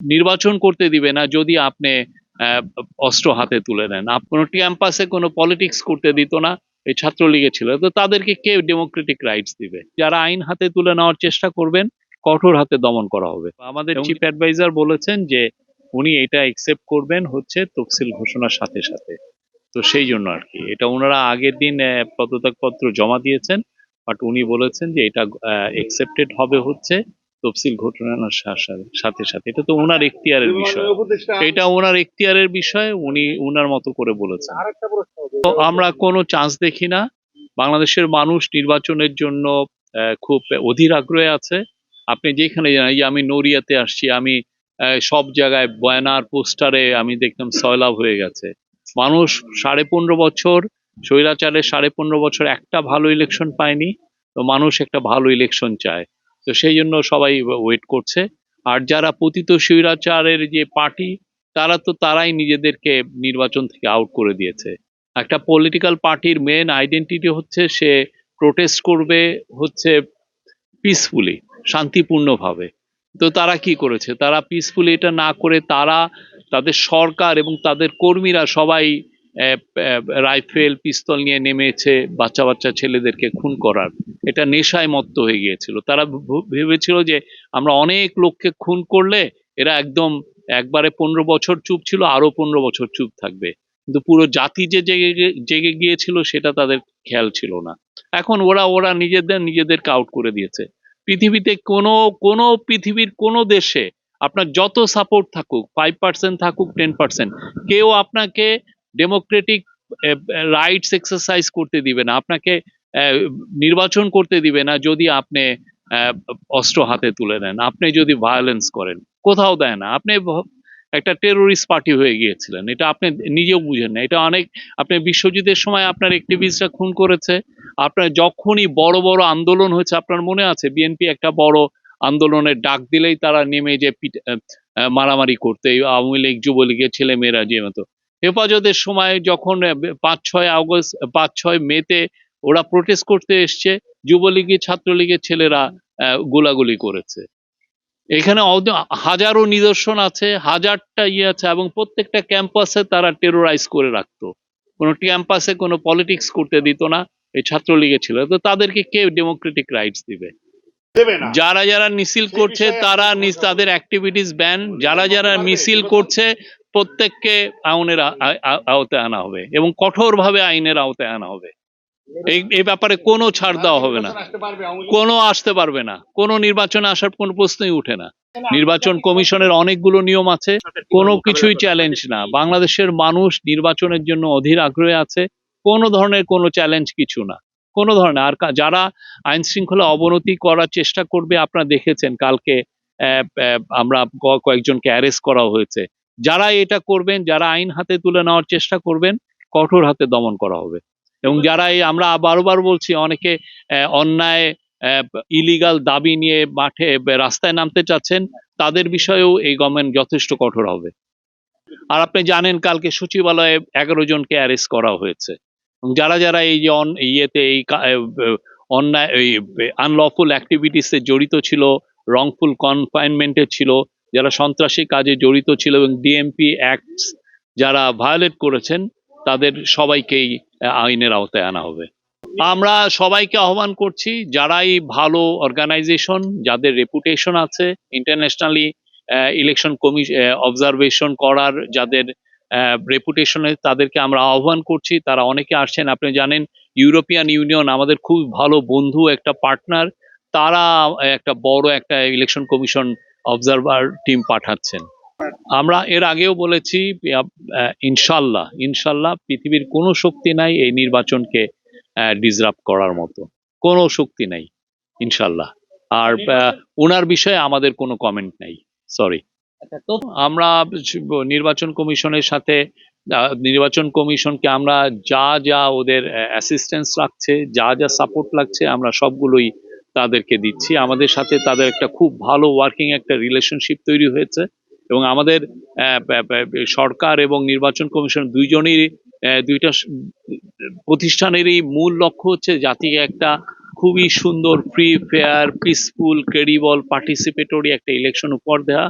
নির্বাচন করতে দিবে না যদি আপনি অস্ত্র হাতে তুলে নেন। কোনো ক্যাম্পাসে কোনো পলিটিক্স করতে দিত না, এই ছাত্রলীগে ছিল। তো তাদেরকে কে ডেমোক্রেটিক রাইটস দিবে? যারা আইন হাতে তুলে নেওয়ার চেষ্টা করবেন কঠোর হাতে দমন করা হবে। আমাদের চিফ অ্যাডভাইজার বলেছেন যে উনি এটা একসেপ্ট করবেন হচ্ছে তফসিল ঘোষণার সাথে সাথে। তো সেই জন্য আর কি এটা ওনারা আগের দিন পদত্যাগপত্র জমা দিয়েছেন, বাট উনি বলেছেন যে এটা একসেপ্টেড হবে হচ্ছে তফসিল ঘোষণার সাথে সাথে। এটা তো ওনার এখতিয়ারের বিষয়, এটা ওনার এখতিয়ারের বিষয়, উনি ওনার মতো করে বলেছেন। তো আমরা কোনো চান্স দেখি না। বাংলাদেশের মানুষ নির্বাচনের জন্য খুব অধীর আগ্রহে আছে। আপনি যেখানে জানেন, এই যে আমি নড়িয়াতে আসছি, আমি সব জায়গায় ব্যানার পোস্টারে আমি দেখলাম সয়লাভ হয়ে গেছে। মানুষ 15.5 বছর স্বৈরাচারের 15.5 বছর একটা ভালো ইলেকশন পায়নি। তো মানুষ একটা ভালো ইলেকশন চায়। তো সেই জন্য সবাই ওয়েট করছে। আর যারা পতিত স্বৈরাচারের যে পার্টি, তারাই নিজেদেরকে নির্বাচন থেকে আউট করে দিয়েছে। একটা পলিটিক্যাল পার্টির মেন আইডেন্টিটি হচ্ছে সে প্রোটেস্ট করবে হচ্ছে পিসফুলি, শান্তিপূর্ণভাবে। তো তারা কি করেছে? তারা পিসফুলি এটা না করে তারা তাদের সরকার এবং তাদের কর্মীরা সবাই রাইফেল পিস্তল নিয়ে নেমেছে বাচ্চা বাচ্চা ছেলেদেরকে খুন করার। এটা নেশায় মত্ত হয়ে গিয়েছিল। তারা ভেবেছিল যে আমরা অনেক লোককে খুন করলে এরা একদম একবারে 15 বছর চুপ ছিল, আরো 15 বছর চুপ থাকবে। কিন্তু পুরো জাতি যে জেগে গিয়েছিল সেটা তাদের খেয়াল ছিল না। এখন ওরা নিজেদেরকে আউট করে দিয়েছে। পৃথিবীতে পৃথিবীর কোনো দেশে আপনার যত সাপোর্ট থাকুক, 5% থাকুক, 10%, কেউ আপনাকে ডেমোক্রেটিক রাইটস এক্সারসাইজ করতে দিবে না, আপনাকে নির্বাচন করতে দিবে না যদি আপনি অস্ত্র হাতে তুলে নেন, আপনি যদি ভায়োলেন্স করেন। কোথাও দেয় না। আপনি একটা টেরোরিস্ট পার্টি হয়ে গিয়েছিলেন, এটা আপনি নিজেও বুঝেন না। এটা অনেক, আপনি বিশ্বযুদ্ধের সময় আপনার অ্যাক্টিভিস্টরা খুন করেছে। আপনার যখনই বড় বড় আন্দোলন হয়েছে, আপনার মনে আছে বিএনপি একটা বড় আন্দোলনের ডাক দিলেই তারা নেমে যে মারামারি করতে, আওয়ামী লীগ যুবলীগের ছেলে মেয়েরা যে মতো। হেফাজতের সময় যখন 5-6 মেতে ওরা প্রোটেস্ট করতে এসছে, যুবলীগের ছাত্রলীগের ছেলেরা গোলাগুলি করেছে। এখানে হাজারো নিদর্শন আছে, হাজারটা আছে, এবং প্রত্যেকটা ক্যাম্পাসে তারা টেরোরাইজ করে রাখতো। কোনো ক্যাম্পাসে কোনো পলিটিক্স করতে দিত না, এই ছাত্রলীগে ছিল। তো তাদেরকে কে ডেমোক্রেটিক রাইটস দিবে? যারা যারা মিছিল করছে তারা তাদের অ্যাক্টিভিটিস ব্যান। যারা যারা মিছিল করছে প্রত্যেককে আইনের আওতায় আনা হবে এবং কঠোরভাবে আইনের আওতায় আনা হবে। এই ব্যাপারে কোনো ছাড় দেওয়া হবে না, কোনো আসতে পারবে না, কোনো নির্বাচনে আসার কোনো প্রশ্নই উঠে না। নির্বাচন কমিশনের অনেকগুলো নিয়ম আছে, কোনো কিছুই চ্যালেঞ্জ না। বাংলাদেশের মানুষ নির্বাচনের জন্য অধীর আগ্রহে আছে, কোনো ধরনের কোনো চ্যালেঞ্জ কিছু না, কোনো ধরনের। আর যারা আইন শৃঙ্খলা অবনতি করার চেষ্টা করবে, আপনারা দেখেছেন কালকে আমরা কয়েকজনকে অ্যারেস্ট করা হয়েছে। যারা এটা করবেন, যারা আইন হাতে তুলে নেওয়ার চেষ্টা করবেন, কঠোর হাতে দমন করা হবে। এবং যারা আমরা বারবার বলছি, অনেকে অন্যায় ইলিগাল দাবি নিয়ে মাঠে রাস্তায় নামতে চাচ্ছেন, তাদের বিষয়েও এই গভর্নমেন্ট যথেষ্ট কঠোর হবে। আর আপনি জানেন কালকে সচিবালয়ে 11 জনকে অ্যারেস্ট করা হয়েছে। যারা যারা এই যে ইয়েতে এই অন্যায় আনলফুল অ্যাক্টিভিটিসে জড়িত ছিল, রংফুল কনফাইনমেন্টে ছিল, যারা সন্ত্রাসী কাজে জড়িত ছিল এবং ডিএমপি অ্যাক্টস যারা ভায়োলেট করেছেন, তাদের সবাইকেই আইনের আওতায় আনা হবে। আমরা সবাইকে আহ্বান করছি, যারাই ভালো অর্গানাইজেশন, যাদের রেপুটেশন আছে ইন্টারন্যাশনালি ইলেকশন অবজারভেশন করার, যাদের রেপুটেশনে, তাদেরকে আমরা আহ্বান করছি। তারা অনেকে আসছেন। আপনি জানেন ইউরোপিয়ান ইউনিয়ন আমাদের খুব ভালো বন্ধু, একটা পার্টনার। তারা একটা বড় একটা ইলেকশন কমিশন অবজারভার টিম পাঠাচ্ছেন। আমরা এর আগেও বলেছি, ইনশাল্লাহ পৃথিবীর কোনো শক্তি নাই এই নির্বাচনকে ডিসরাপ্ট করার মতো, কোনো শক্তি নাই ইনশাল্লাহ। আর ওনার বিষয়ে আমাদের কোনো কমেন্ট নাই, সরি। তো আমরা নির্বাচন কমিশনের সাথে, নির্বাচন কমিশনকে আমরা যা ওদের অ্যাসিস্ট্যান্স লাগছে, যা সাপোর্ট লাগছে, আমরা সবগুলোই তাদেরকে দিচ্ছি। আমাদের সাথে তাদের একটা খুব ভালো ওয়ার্কিং একটা রিলেশনশিপ তৈরি হয়েছে। এবং আমাদের সরকার এবং নির্বাচন কমিশন দুইটা প্রতিষ্ঠানেরই মূল লক্ষ্য হচ্ছে জাতিকে একটা খুবই সুন্দর, free, fair, peaceful, credible, participatory একটা ইলেকশন উপহার দেওয়া।